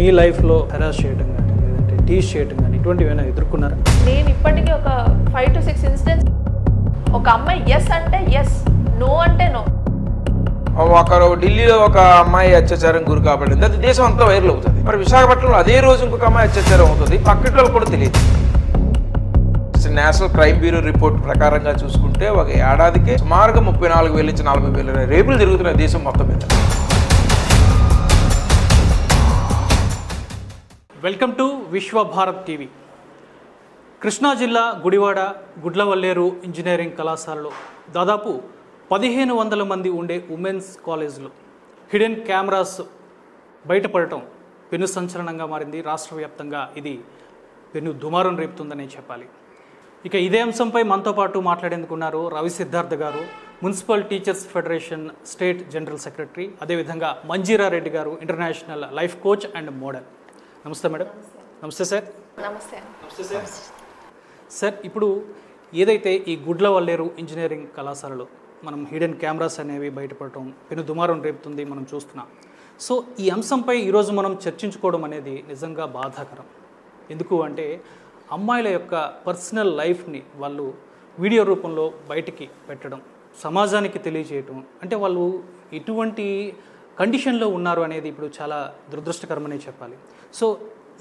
మీ లైఫ్లో హెరాస్ చేయడం కానీ లేదంటే టీచ్ చేయడం కానీ ఇటువంటివి ఏమైనా ఎదుర్కొన్నారా? నేను ఇప్పటికీ ఒక 5 to 6 ఇన్సిడెంట్స్, ఒక అమ్మాయి ఎస్ అంటే ఎస్, నో అంటే నో. ఒకరు ఢిల్లీలో ఒక అమ్మాయి అత్యాచారం గురి కాబడింది, అది దేశం అంతా వైరల్ అవుతుంది. మరి విశాఖపట్నంలో అదే రోజు ఇంకొక అమ్మాయి అత్యాచారం అవుతుంది, పక్కటి వాళ్ళు కూడా తెలియదు. నేషనల్ క్రైమ్ బ్యూరో రిపోర్ట్ ప్రకారంగా చూసుకుంటే ఒక ఏడాదికి సుమారుగా 34,000 నుంచి 40,000 రేపులు జరుగుతున్నాయి దేశం మొత్తం మీద. Welcome to Vishwabharat TV. Krishna జిల్లా గుడివాడ గుడ్లవల్లేరు ఇంజనీరింగ్ కళాశాలలో దాదాపు 1,500 మంది ఉండే ఉమెన్స్ కాలేజ్లో హిడెన్ కెమెరాస్ బయటపడటం పెను సంచలనంగా మారింది. రాష్ట్ర వ్యాప్తంగా ఇది పెను దుమారం రేపుతుందనే చెప్పాలి. ఇక ఇదే అంశంపై మనతో పాటు మాట్లాడేందుకున్నారు రవి సిద్ధార్థ గారు, municipal teachers federation state general secretary, అదేవిధంగా మంజీరా రెడ్డి గారు, international life coach and model. నమస్తే మేడం. నమస్తే సార్. నమస్తే. నమస్తే సార్. సార్, ఇప్పుడు ఏదైతే ఈ గుడ్లవల్లేరు ఇంజనీరింగ్ కళాశాలలో మనం హిడెన్ కెమెరాస్ అనేవి బయటపడటం పెను దుమారం రేపుతుంది, మనం చూస్తున్నాం. సో ఈ అంశంపై ఈరోజు మనం చర్చించుకోవడం అనేది నిజంగా బాధాకరం. ఎందుకు అంటే అమ్మాయిల యొక్క పర్సనల్ లైఫ్ని వాళ్ళు వీడియో రూపంలో బయటికి పెట్టడం, సమాజానికి తెలియజేయటం, అంటే వాళ్ళు ఎటువంటి కండిషన్లో ఉన్నారు అనేది ఇప్పుడు చాలా దురదృష్టకరమనే చెప్పాలి. సో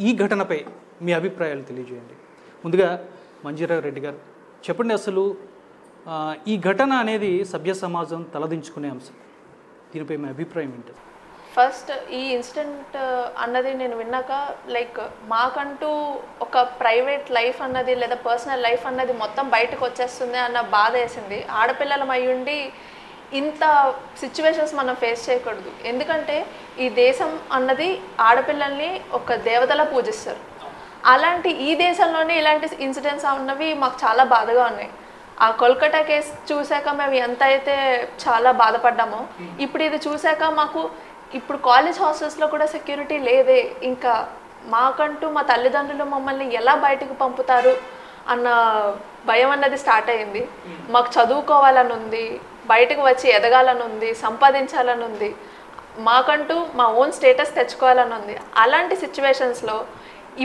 ఈ ఘటనపై మీ అభిప్రాయాలు తెలియజేయండి. ముందుగా మంజీరా రెడ్డి గారు చెప్పండి, అసలు ఈ ఘటన అనేది సభ్య సమాజం తలదించుకునే అంశం, దీనిపై మీ అభిప్రాయం ఏంటి? ఫస్ట్ ఈ ఇన్సిడెంట్ అన్నది నేను విన్నాక లైక్ మాకంటూ ఒక ప్రైవేట్ లైఫ్ అన్నది లేదా పర్సనల్ లైఫ్ అన్నది మొత్తం బయటకు వచ్చేస్తుంది అన్న బాధ వేసింది. ఆడపిల్లలం అయ్యుండి ఇంత సిచ్యువేషన్స్ మనం ఫేస్ చేయకూడదు. ఎందుకంటే ఈ దేశం అన్నది ఆడపిల్లల్ని ఒక దేవతలా పూజిస్తారు. అలాంటి ఈ దేశంలోనే ఇలాంటి ఇన్సిడెంట్స్ ఉన్నవి మాకు చాలా బాధగా ఉన్నాయి. ఆ కోల్కతా కేసు చూశాక మేము ఎంత అయితే చాలా బాధపడ్డామో, ఇప్పుడు ఇది చూశాక మాకు ఇప్పుడు కాలేజ్ హాస్టల్స్లో కూడా సెక్యూరిటీ లేదే, ఇంకా మాకంటూ మా తల్లిదండ్రులు మమ్మల్ని ఎలా బయటకు పంపుతారు అన్న భయం అన్నది స్టార్ట్ అయ్యింది. మాకు చదువుకోవాలని ఉంది, బయటకు వచ్చి ఎదగాలని ఉంది, సంపాదించాలని ఉంది, మాకంటూ మా ఓన్ స్టేటస్ తెచ్చుకోవాలని ఉంది. అలాంటి సిచ్యువేషన్స్లో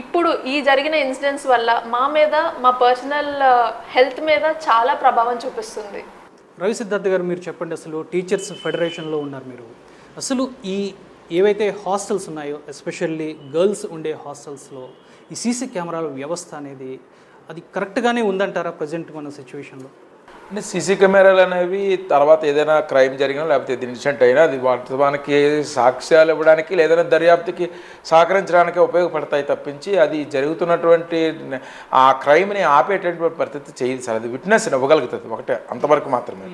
ఇప్పుడు ఈ జరిగిన ఇన్సిడెంట్స్ వల్ల మా మీద, మా పర్సనల్ హెల్త్ మీద చాలా ప్రభావం చూపిస్తుంది. రవి సిద్ధార్థ గారు, మీరు చెప్పండి, అసలు టీచర్స్ ఫెడరేషన్లో ఉన్నారు మీరు, అసలు ఈ ఏవైతే హాస్టల్స్ ఉన్నాయో ఎస్పెషల్లీ గర్ల్స్ ఉండే హాస్టల్స్లో ఈ సీసీ కెమెరాల వ్యవస్థ అనేది అది కరెక్ట్గానే ఉందంటారా ప్రజెంట్ మన సిచ్యువేషన్లో? అంటే సీసీ కెమెరాలు అనేవి తర్వాత ఏదైనా క్రైమ్ జరిగినా లేకపోతే ఏదైనా ఇన్సిడెంట్ అయినా అది వాస్తవానికి సాక్ష్యాలు ఇవ్వడానికి లేదైనా దర్యాప్తుకి సహకరించడానికి ఉపయోగపడతాయి తప్పించి అది జరుగుతున్నటువంటి ఆ క్రైమ్ని ఆపేటటువంటి పరిస్థితి చేయదు సార్. అది విట్నెస్ ఇవ్వగలుగుతుంది ఒకటే, అంతవరకు మాత్రమే.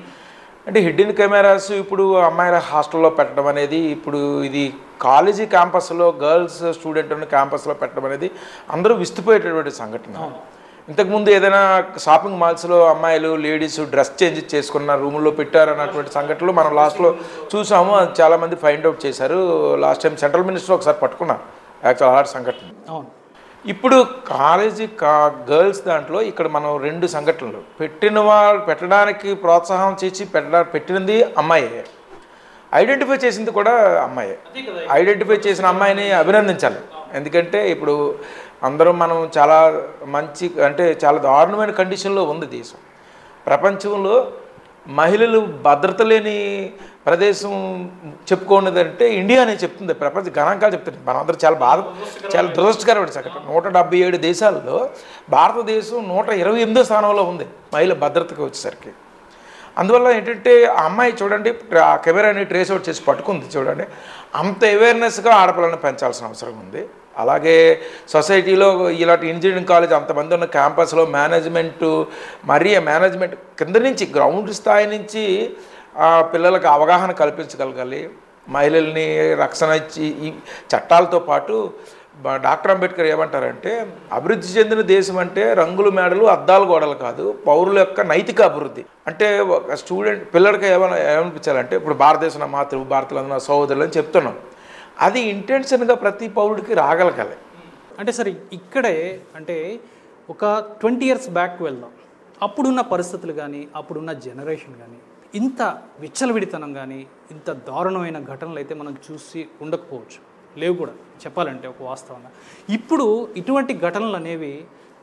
అంటే హిడ్డెన్ కెమెరాస్ ఇప్పుడు అమ్మాయిల హాస్టల్లో పెట్టడం అనేది, ఇప్పుడు ఇది కాలేజీ క్యాంపస్లో గర్ల్స్ స్టూడెంట్ ఉన్న క్యాంపస్లో పెట్టడం అనేది అందరూ విస్తుపోయేటటువంటి సంఘటన. ఇంతకుముందు ఏదైనా షాపింగ్ మాల్స్లో అమ్మాయిలు లేడీస్ డ్రెస్ చేంజ్ చేసుకున్న రూముల్లో పెట్టారన్నటువంటి సంఘటనలు మనం లాస్ట్లో చూసాము. అది చాలామంది ఫైండ్ అవుట్ చేశారు. లాస్ట్ టైం సెంట్రల్ మినిస్టర్ ఒకసారి పట్టుకున్నారు యాక్చువల్ అలాంటి సంఘటన. ఇప్పుడు కాలేజీ గర్ల్స్ దాంట్లో ఇక్కడ మనం 2 సంఘటనలు పెట్టడానికి ప్రోత్సాహం చేసి పెట్టినది అమ్మాయే, ఐడెంటిఫై చేసింది కూడా అమ్మాయే. ఐడెంటిఫై చేసిన అమ్మాయిని అభినందించాలి. ఎందుకంటే ఇప్పుడు అందరం మనం చాలా మంచి, అంటే చాలా దారుణమైన కండిషన్లో ఉంది దేశం. ప్రపంచంలో మహిళలు భద్రత లేని ప్రదేశం చెప్పుకున్నదంటే ఇండియా అనే చెప్తుంది, ప్రపంచ గణాంకాలు చెప్తుంది. మనందరూ చాలా దురదృష్టకరమైన సంఘటన. 177 దేశాల్లో భారతదేశం 128వ స్థానంలో ఉంది మహిళ భద్రతకు వచ్చేసరికి. అందువల్ల ఏంటంటే ఆ అమ్మాయి చూడండి, ఆ కెమెరాని ట్రేస్ అవుట్ చేసి పట్టుకుంది చూడండి. అంత అవేర్నెస్గా ఆడపిల్లని పెంచాల్సిన అవసరం ఉంది. అలాగే సొసైటీలో ఇలాంటి ఇంజనీరింగ్ కాలేజ్ అంతమంది ఉన్న క్యాంపస్లో మేనేజ్మెంట్ కింద నుంచి గ్రౌండ్ స్థాయి నుంచి పిల్లలకు అవగాహన కల్పించగలగాలి. మహిళల్ని రక్షణ ఇచ్చి ఈ చట్టాలతో పాటు డాక్టర్ అంబేద్కర్ ఏమంటారంటే, అభివృద్ధి చెందిన దేశం అంటే రంగులు మేడలు అద్దాల గోడలు కాదు, పౌరుల యొక్క నైతిక అభివృద్ధి. అంటే ఒక స్టూడెంట్ పిల్లలకి ఏమనిపించాలంటే, ఇప్పుడు భారతదేశం నా మాతృ, భారతీయులు నా సహోదరులు అని చెప్తున్నాం, అది ఇంటెన్షన్గా ప్రతి పౌరుడికి రాగలగాలి. అంటే సరే, ఇక్కడే అంటే ఒక 20 years బ్యాక్ వెళ్దాం. అప్పుడున్న పరిస్థితులు కానీ అప్పుడున్న జనరేషన్ కానీ ఇంత విచ్చలవిడితనం కానీ ఇంత దారుణమైన ఘటనలు అయితే మనం చూసి ఉండకపోవచ్చు. లేవు కూడా చెప్పాలంటే ఒక వాస్తవంగా. ఇప్పుడు ఇటువంటి ఘటనలు అనేవి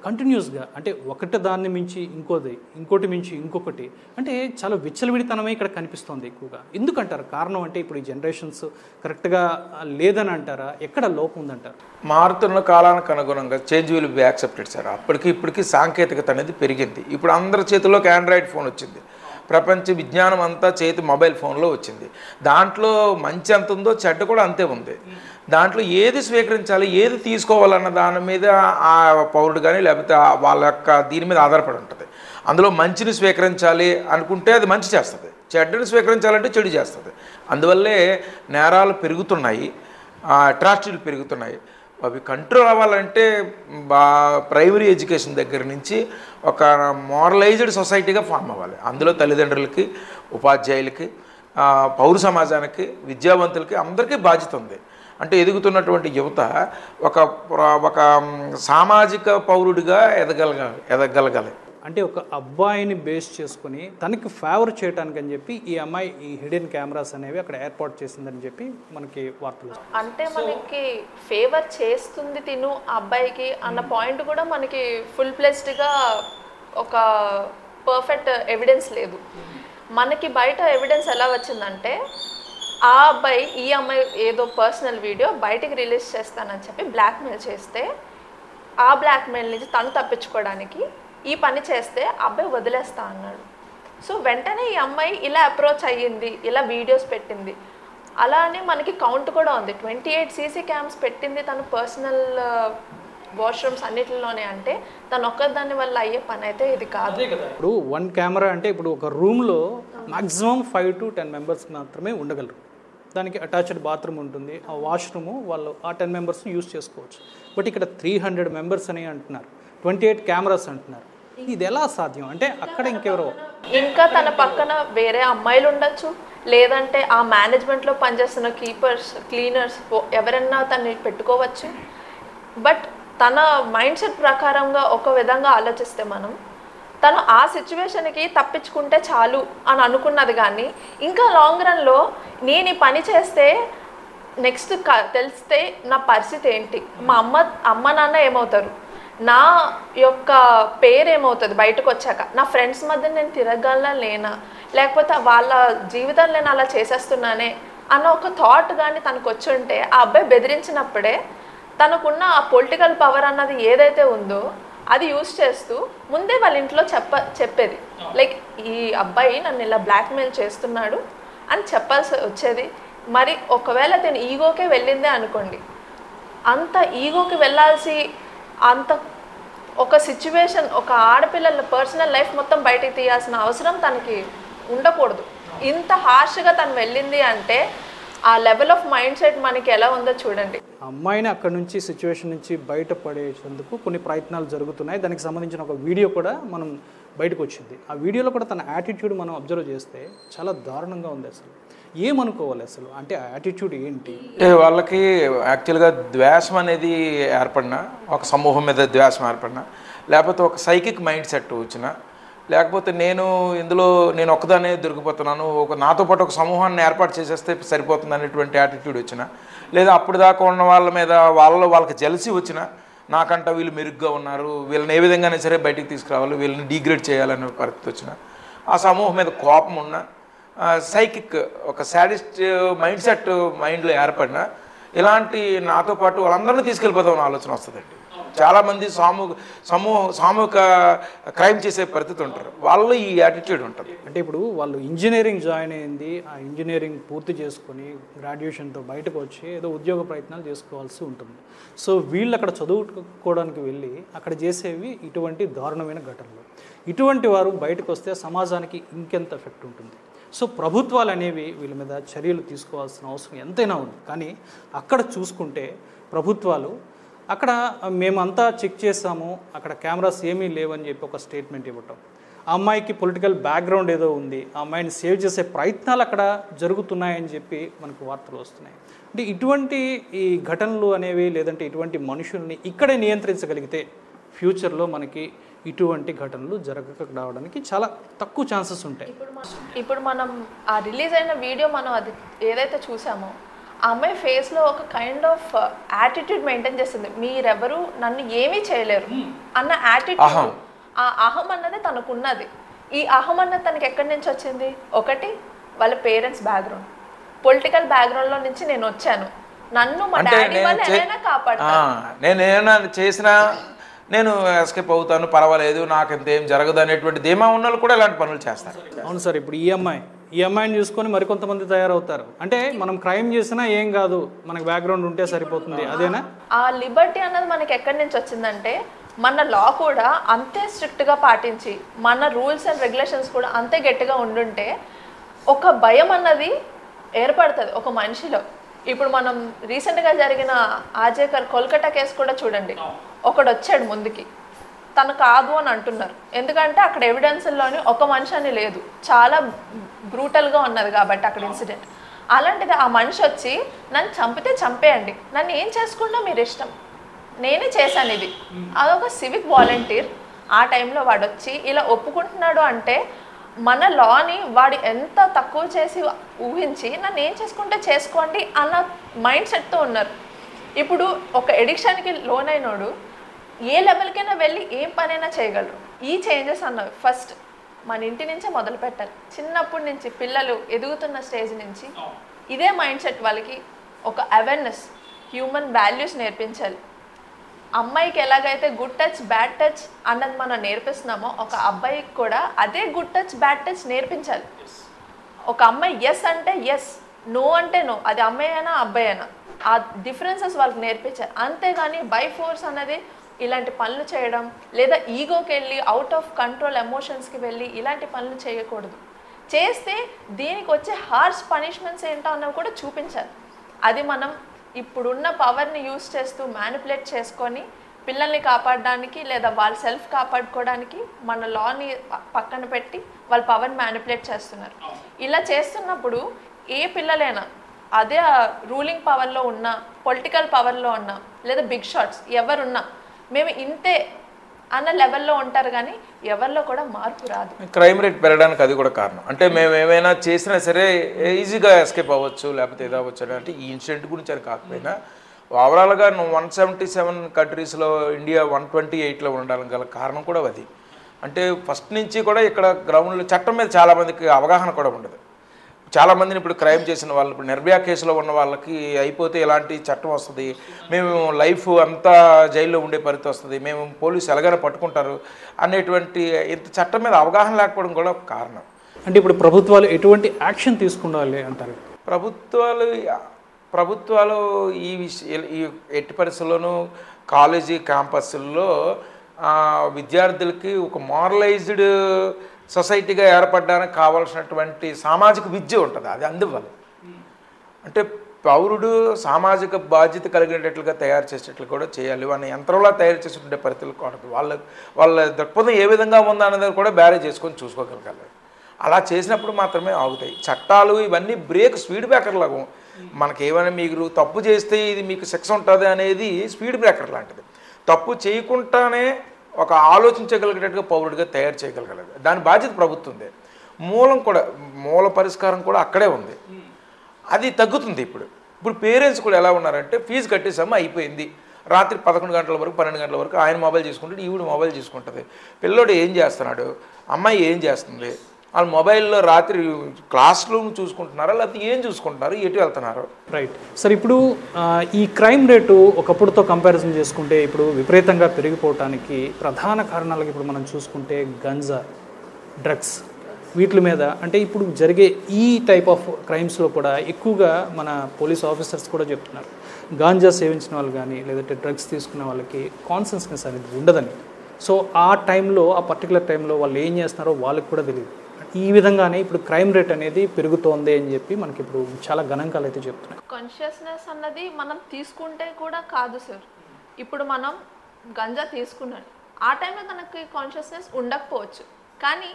కంటిన్యూస్గా అంటే ఒకటి దాన్ని మించి ఇంకోటి మించి ఇంకొకటి అంటే చాలా విచ్చలవిడితనమే ఇక్కడ కనిపిస్తుంది ఎక్కువగా. ఎందుకంటారు కారణం? అంటే ఇప్పుడు ఈ జనరేషన్స్ కరెక్ట్గా లేదని అంటారా, ఎక్కడ లోపం ఉందంటారు? మారుతున్న కాలానికి అనుగుణంగా change will be accepted sir. అప్పటికి ఇప్పటికీ సాంకేతికత అనేది పెరిగింది. ఇప్పుడు అందరి చేతుల్లోకి ఆండ్రాయిడ్ ఫోన్ వచ్చింది. ప్రపంచ విజ్ఞానం అంతా చేతి మొబైల్ ఫోన్లో వచ్చింది. దాంట్లో మంచి ఎంత ఉందో చెడ్డ కూడా అంతే ఉంది. దాంట్లో ఏది స్వీకరించాలి, ఏది తీసుకోవాలన్న దాని మీద ఆ పౌరుడు కానీ లేకపోతే వాళ్ళ యొక్క దీని మీద ఆధారపడి ఉంటుంది. అందులో మంచిని స్వీకరించాలి అనుకుంటే అది మంచి చేస్తుంది, చెడ్డని స్వీకరించాలంటే చెడు చేస్తుంది. అందువల్లే నేరాలు పెరుగుతున్నాయి, అట్రాసిటీలు పెరుగుతున్నాయి. అవి కంట్రోల్ అవ్వాలంటే ప్రైమరీ ఎడ్యుకేషన్ దగ్గర నుంచి ఒక మోరలైజ్డ్ సొసైటీగా ఫామ్ అవ్వాలి. అందులో తల్లిదండ్రులకి, ఉపాధ్యాయులకి, పౌర సమాజానికి, విద్యావంతులకి అందరికీ బాధ్యత ఉంది. అంటే ఎదుగుతున్నటువంటి యువత ఒక సామాజిక పౌరుడిగా ఎదగలగాలి. అంటే ఒక అబ్బాయిని బేస్ చేసుకుని తనకి ఫేవర్ చేయడానికి అని చెప్పి ఈ అమ్మాయి ఈ హిడెన్ కెమెరాస్ అనేవి అక్కడ ఏర్పాటు చేసిందని చెప్పి మనకి వార్తలు. అంటే మనకి ఫేవర్ చేస్తుంది తిను ఆ అబ్బాయికి అన్న పాయింట్ కూడా మనకి ఫుల్ ప్లెస్డ్గా ఒక పర్ఫెక్ట్ ఎవిడెన్స్ లేదు. మనకి బయట ఎవిడెన్స్ ఎలా వచ్చిందంటే ఆ అబ్బాయి ఈ అమ్మాయి ఏదో పర్సనల్ వీడియో బయటికి రిలీజ్ చేస్తానని చెప్పి బ్లాక్మెయిల్ చేస్తే ఆ బ్లాక్మెయిల్ నుంచి తను తప్పించుకోవడానికి ఈ పని చేస్తే అబ్బాయి వదిలేస్తా అన్నాడు. సో వెంటనే ఈ అమ్మాయి ఇలా అప్రోచ్ అయ్యింది, ఇలా వీడియోస్ పెట్టింది. అలానే మనకి కౌంట్ కూడా ఉంది, 28 సీసీ క్యామ్స్ పెట్టింది తను పర్సనల్ వాష్రూమ్స్ అన్నిటిలోనే. అంటే తను ఒక్కదాని వల్ల అయ్యే పని అయితే ఇది కాదు. ఇప్పుడు 1 కెమెరా అంటే ఇప్పుడు ఒక రూమ్లో మ్యాక్సిమం 5 to 10 మెంబర్స్ మాత్రమే ఉండగలరు. దానికి అటాచ్డ్ బాత్రూమ్ ఉంటుంది, ఆ వాష్రూము వాళ్ళు ఆ 10 మెంబర్స్ యూజ్ చేసుకోవచ్చు. బట్ ఇక్కడ 300 మెంబర్స్ అని అంటున్నారు, 28 కెమెరాస్ అంటున్నారు. ఇది ఎలా సాధ్యం? అంటే అక్కడ ఇంకెవరో ఇంకా తన పక్కన వేరే అమ్మాయిలు ఉండొచ్చు, లేదంటే ఆ మేనేజ్మెంట్లో పనిచేస్తున్న కీపర్స్, క్లీనర్స్ ఎవరన్నా తన్ని పెట్టుకోవచ్చు. బట్ తన మైండ్ సెట్ ప్రకారంగా ఒక విధంగా ఆలోచిస్తే మనం తను ఆ సిచ్యువేషన్కి తప్పించుకుంటే చాలు అని అనుకున్నది. కానీ ఇంకా లాంగ్ రన్లో నేను ఈ పని చేస్తే నెక్స్ట్ తెలిస్తే నా పరిస్థితి ఏంటి, మా అమ్మ నాన్న ఏమవుతారు, నా యొక్క పేరు ఏమవుతుంది బయటకు వచ్చాక, నా ఫ్రెండ్స్ మధ్య నేను తిరగలనా లేనా, లేకపోతే వాళ్ళ జీవితాన్ని నేను అలా చేసేస్తున్నానే అన్న ఒక థాట్ కానీ తనకు వచ్చి ఉంటే ఆ అబ్బాయి బెదిరించినప్పుడే తనకున్న ఆ పొలిటికల్ పవర్ అన్నది ఏదైతే ఉందో అది యూజ్ చేస్తూ ముందే వాళ్ళ ఇంట్లో చెప్పేది. లైక్ ఈ అబ్బాయి నన్ను ఇలా బ్లాక్మెయిల్ చేస్తున్నాడు అని చెప్పాల్సి వచ్చేది. మరి ఒకవేళ తను ఈగోకే వెళ్ళిందే అనుకోండి, అంత ఈగోకి వెళ్ళాల్సి అంత ఒక సిచ్యువేషన్, ఒక ఆడపిల్లల పర్సనల్ లైఫ్ మొత్తం బయటికి తీయాల్సిన అవసరం తనకి ఉండకూడదు. ఇంత హార్ష్గా తను వెళ్ళింది అంటే ఆ లెవెల్ ఆఫ్ మైండ్ సెట్ మనకి ఎలా ఉందో చూడండి. అమ్మాయిని అక్కడ నుంచి సిచ్యువేషన్ నుంచి బయటపడేందుకు కొన్ని ప్రయత్నాలు జరుగుతున్నాయి. దానికి సంబంధించిన ఒక వీడియో కూడా మనం బయటకు వచ్చింది. ఆ వీడియోలో కూడా తన యాటిట్యూడ్ మనం అబ్జర్వ్ చేస్తే చాలా దారుణంగా ఉంది. అసలు ఏమనుకోవాలి అసలు, అంటే ఆ యాటిట్యూడ్ ఏంటి? అంటే వాళ్ళకి యాక్చువల్గా ద్వేషం అనేది ఏర్పడినా, ఒక సమూహం మీద ద్వేషం ఏర్పడినా, లేకపోతే ఒక సైకిక్ మైండ్ సెట్ వచ్చినా, లేకపోతే నేను ఒక్కదానే దొరికిపోతున్నాను, నాతో పాటు ఒక సమూహాన్ని ఏర్పాటు చేసేస్తే సరిపోతుంది అనేటువంటి యాటిట్యూడ్ వచ్చినా, లేదా అప్పుడు దాకా ఉన్న వాళ్ళ మీద వాళ్ళకి జెలసీ వచ్చినా, నాకంట వీళ్ళు మెరుగ్గా ఉన్నారు, వీళ్ళని ఏ విధంగానే సరే బయటికి తీసుకురావాలి, వీళ్ళని డిగ్రేడ్ చేయాలనే పరిస్థితి వచ్చినా, ఆ సమూహం మీద కోపం ఉన్న సైకిక్ ఒక సాడిస్ట్ మైండ్ సెట్ మైండ్లో ఏర్పడిన ఇలాంటి నాతో పాటు వాళ్ళందరినీ తీసుకెళ్ళిపోతామని ఆలోచన వస్తుందండి. చాలామంది సామూహిక క్రైమ్ చేసే పరిస్థితి ఉంటారు, వాళ్ళు ఈ యాటిట్యూడ్ ఉంటుంది. అంటే ఇప్పుడు వాళ్ళు ఇంజనీరింగ్ జాయిన్ అయింది, ఆ ఇంజనీరింగ్ పూర్తి చేసుకొని గ్రాడ్యుయేషన్తో బయటకు వచ్చి ఏదో ఉద్యోగ ప్రయత్నాలు చేసుకోవాల్సి ఉంటుంది. సో వీళ్ళు అక్కడ చదువుకోవడానికి వెళ్ళి అక్కడ చేసేవి ఇటువంటి దారుణమైన ఘటనలు. ఇటువంటి వారు బయటకు వస్తే సమాజానికి ఇంకెంత ఎఫెక్ట్ ఉంటుంది. సో ప్రభుత్వాలు అనేవి వీళ్ళ మీద చర్యలు తీసుకోవాల్సిన అవసరం ఎంతైనా ఉంది. కానీ అక్కడ చూసుకుంటే ప్రభుత్వాలు అక్కడ మేమంతా చెక్ చేసాము, అక్కడ కెమెరాస్ ఏమీ లేవని చెప్పి ఒక స్టేట్మెంట్ ఇవ్వటం, ఆ అమ్మాయికి పొలిటికల్ బ్యాక్గ్రౌండ్ ఏదో ఉంది, ఆ అమ్మాయిని సేవ్ చేసే ప్రయత్నాలు అక్కడ జరుగుతున్నాయని చెప్పి మనకు వార్తలు వస్తున్నాయి. అంటే ఇటువంటి ఈ ఘటనలు అనేవి లేదంటే ఇటువంటి మనుషుల్ని ఇక్కడే నియంత్రించగలిగితే ఫ్యూచర్లో మనకి ఇటువంటి ఘటనలు జరగక రావడానికి చాలా తక్కువ ఛాన్సెస్ ఉంటాయి. ఇప్పుడు మనం ఆ రిలీజ్ అయిన వీడియో మనం అది ఏదైతే చూసామో ఆ అమ్మాయి ఫేస్లో ఒక కైండ్ ఆఫ్ యాటిట్యూడ్ మెయింటైన్ చేస్తుంది, మీరెవరు నన్ను ఏమీ చేయలేరు అన్న యాటిట్యూడ్. ఆ అహం అన్నది తనకున్నది. ఈ అహం అన్నది తనకి ఎక్కడి నుంచి వచ్చింది? ఒకటి వాళ్ళ పేరెంట్స్ బ్యాక్గ్రౌండ్, పొలిటికల్ బ్యాక్గ్రౌండ్లో నుంచి నేను వచ్చాను, నన్ను మా డాడీ వాళ్ళు ఎలా కాపాడతారు, నేను ఏమైనా చేసినా నేను ఎస్కేప్ అవుతాను, పర్వాలేదు, నాకు ఇంతేం జరగదు అనేటువంటి ధీమా ఉన్న వాళ్ళు కూడా ఇలాంటి పనులు చేస్తారు. అవును సార్. ఇప్పుడు ఈ అమ్మాయిని చూసుకొని మరికొంతమంది తయారవుతారు. అంటే మనం క్రైమ్ చేసినా ఏం కాదు, మనకు బ్యాక్గ్రౌండ్ ఉంటే సరిపోతుంది, అదేనా? ఆ లిబర్టీ అన్నది మనకి ఎక్కడి నుంచి వచ్చిందంటే మన లా కూడా అంతే స్ట్రిక్ట్గా పాటించి మన రూల్స్ అండ్ రెగ్యులేషన్స్ కూడా అంతే గట్టిగా ఉండుంటే ఒక భయం అన్నది ఏర్పడుతుంది ఒక మనిషిలో. ఇప్పుడు మనం రీసెంట్గా జరిగిన ఆర్జేకర్ కోల్కతా కేసు కూడా చూడండి. ఒకడు వచ్చాడు ముందుకి, తను కాదు అని అంటున్నారు, ఎందుకంటే అక్కడ ఎవిడెన్స్లోని ఒక మనిషి అని లేదు, చాలా బ్రూటల్గా ఉన్నది కాబట్టి అక్కడ ఇన్సిడెంట్. అలాంటిది ఆ మనిషి వచ్చి నన్ను చంపితే చంపేయండి, నన్ను ఏం చేసుకున్నా మీరు ఇష్టం, నేనే చేశాను ఇది. అదొక సివిక్ వాలంటీర్. ఆ టైంలో వాడు వచ్చి ఇలా ఒప్పుకుంటున్నాడు అంటే మన లాని వాడు ఎంత తక్కువ చేసి ఊహించి నన్ను ఏం చేసుకుంటే చేసుకోండి అన్న మైండ్ సెట్తో ఉన్నారు. ఇప్పుడు ఒక ఎడిక్షన్కి లోనైనోడు ఏ లెవెల్కైనా వెళ్ళి ఏం పనైనా చేయగలరు. ఈ చేంజెస్ అన్నవి ఫస్ట్ మన ఇంటి నుంచే మొదలు పెట్టాలి. చిన్నప్పటి నుంచి పిల్లలు ఎదుగుతున్న స్టేజ్ నుంచి ఇదే మైండ్ సెట్ వాళ్ళకి ఒక అవేర్నెస్, హ్యూమన్ వాల్యూస్ నేర్పించాలి. అమ్మాయికి ఎలాగైతే గుడ్ టచ్ బ్యాడ్ టచ్ అన్నది మనం నేర్పిస్తున్నామో ఒక అబ్బాయికి కూడా అదే గుడ్ టచ్ బ్యాడ్ టచ్ నేర్పించాలి. ఒక అమ్మాయి ఎస్ అంటే ఎస్, నో అంటే నో, అది అమ్మాయి అయినా అబ్బాయి అయినా ఆ డిఫరెన్సెస్ వాళ్ళకి నేర్పించాలి. అంతేగాని బై ఫోర్స్ అనేది ఇలాంటి పనులు చేయడం లేదా ఈగోకి వెళ్ళి అవుట్ ఆఫ్ కంట్రోల్ ఎమోషన్స్కి వెళ్ళి ఇలాంటి పనులు చేయకూడదు. చేస్తే దీనికి వచ్చే హార్ష్ పనిష్మెంట్స్ ఏంటో అన్నవి కూడా చూపించాలి. అది మనం ఇప్పుడున్న పవర్ని యూజ్ చేస్తూ మ్యానిపులేట్ చేసుకొని పిల్లల్ని కాపాడడానికి లేదా వాళ్ళ సెల్ఫ్ కాపాడుకోవడానికి మన లాని పక్కన పెట్టి వాళ్ళ పవర్ని మ్యానిపులేట్ చేస్తున్నారు. ఇలా చేస్తున్నప్పుడు ఏ పిల్లలైనా అదే రూలింగ్ పవర్లో ఉన్నా, పొలిటికల్ పవర్లో ఉన్నా లేదా బిగ్ షాట్స్ ఎవరున్నా మేము ఇంతే అన్న లెవెల్లో ఉంటారు, కానీ ఎవరిలో కూడా మార్పు రాదు. క్రైమ్ రేట్ పెరగడానికి అది కూడా కారణం. అంటే మేము ఏమైనా చేసినా సరే ఈజీగా ఎస్కేప్ అవ్వచ్చు, లేకపోతే ఇది అవ్వచ్చు అంటే ఈ ఇన్సిడెంట్ గురించి అది కాకపోయినా ఓవరాల్గా 177 కంట్రీస్లో ఇండియా 128లో ఉండడానికి గల కారణం కూడా అది. అంటే ఫస్ట్ నుంచి కూడా ఇక్కడ గ్రౌండ్లో చట్టం మీద చాలామందికి అవగాహన కూడా ఉండదు. చాలామందిని ఇప్పుడు క్రైమ్ చేసిన వాళ్ళు, ఇప్పుడు నిర్భయ కేసులో ఉన్న వాళ్ళకి అయిపోతే ఎలాంటి చట్టం వస్తుంది, మేము లైఫ్ అంతా జైల్లో ఉండే పరిస్థితి వస్తుంది, మేము పోలీసు ఎలాగైనా పట్టుకుంటారు అనేటువంటి ఇంత చట్టం మీద అవగాహన లేకపోవడం కూడా కారణం. అంటే ఇప్పుడు ప్రభుత్వాలు ఎటువంటి యాక్షన్ తీసుకుండాలి అంటారు? ప్రభుత్వాలు ఈ ఎట్టి పరిస్థితుల్లోనూ కాలేజీ క్యాంపస్ల్లో విద్యార్థులకి ఒక మారలైజ్డ్ సొసైటీగా ఏర్పడడానికి కావాల్సినటువంటి సామాజిక విద్య ఉంటుంది, అది అందువల్ల. అంటే పౌరుడు సామాజిక బాధ్యత కలిగినట్లుగా తయారు చేసేట్లు కూడా చేయాలి. వాళ్ళని యంత్రంలా తయారు చేస్తుండే పరిస్థితులు కూడా వాళ్ళ దృక్పథం ఏ విధంగా ఉందా అనేది కూడా బ్యారేజ్ చేసుకొని చూసుకోగలగాలి. అలా చేసినప్పుడు మాత్రమే ఆగుతాయి చట్టాలు. ఇవన్నీ బ్రేక్ స్పీడ్ బ్రేకర్ లాగా. మనకి ఏమైనా మీరు తప్పు చేస్తే ఇది మీకు శిక్ష ఉంటుంది అనేది స్పీడ్ బ్రేకర్ లాంటిది. తప్పు చేయకుండానే ఒక ఆలోచించగలిగేటట్టుగా పౌరుడిగా తయారు చేయగలగాలి. దాని బాధ్యత ప్రభుత్వందే. మూల పరిష్కారం కూడా అక్కడే ఉంది. అది తగ్గుతుంది. ఇప్పుడు పేరెంట్స్ కూడా ఎలా ఉన్నారంటే ఫీజు కట్టేసామా అయిపోయింది, రాత్రి 11 గంటల వరకు 12 గంటల వరకు ఆయన మొబైల్ తీసుకుంటాడు, ఈవిడ మొబైల్ తీసుకుంటుంది. పిల్లోడు ఏం చేస్తున్నాడు, అమ్మాయి ఏం చేస్తుంది, వాళ్ళు మొబైల్లో రాత్రి క్లాస్ రూమ్ చూసుకుంటున్నారా లేకపోతే ఏం చూసుకుంటున్నారు, ఎటు వెళ్తున్నారు? Right sir. ఇప్పుడు ఈ క్రైమ్ రేటు ఒకప్పుడుతో కంపారిజన్ చేసుకుంటే ఇప్పుడు విపరీతంగా పెరిగిపోవటానికి ప్రధాన కారణాలకు ఇప్పుడు మనం చూసుకుంటే గంజా, డ్రగ్స్, వీటి మీద అంటే ఇప్పుడు జరిగే ఈ టైప్ ఆఫ్ క్రైమ్స్లో కూడా ఎక్కువగా మన పోలీస్ ఆఫీసర్స్ కూడా చెప్తున్నారు గాంజా సేవించిన వాళ్ళు కానీ లేదంటే డ్రగ్స్ తీసుకున్న వాళ్ళకి కాన్షియస్నెస్ అనేది ఉండదని. సో ఆ టైంలో, ఆ పర్టికులర్ టైంలో వాళ్ళు ఏం చేస్తున్నారో వాళ్ళకి కూడా తెలియదు. ఈ విధంగానే ఇప్పుడు క్రైమ్ రేట్ అనేది పెరుగుతోంది అని చెప్పి మనకి ఇప్పుడు చాలా గణాంకాలు అయితే చెప్తున్నాయి. కాన్షియస్నెస్ అన్నది మనం తీసుకుంటే కూడా కాదు సార్. ఇప్పుడు మనం గంజా తీసుకున్నాడు, ఆ టైంలో తనకి కాన్షియస్నెస్ ఉండకపోవచ్చు, కానీ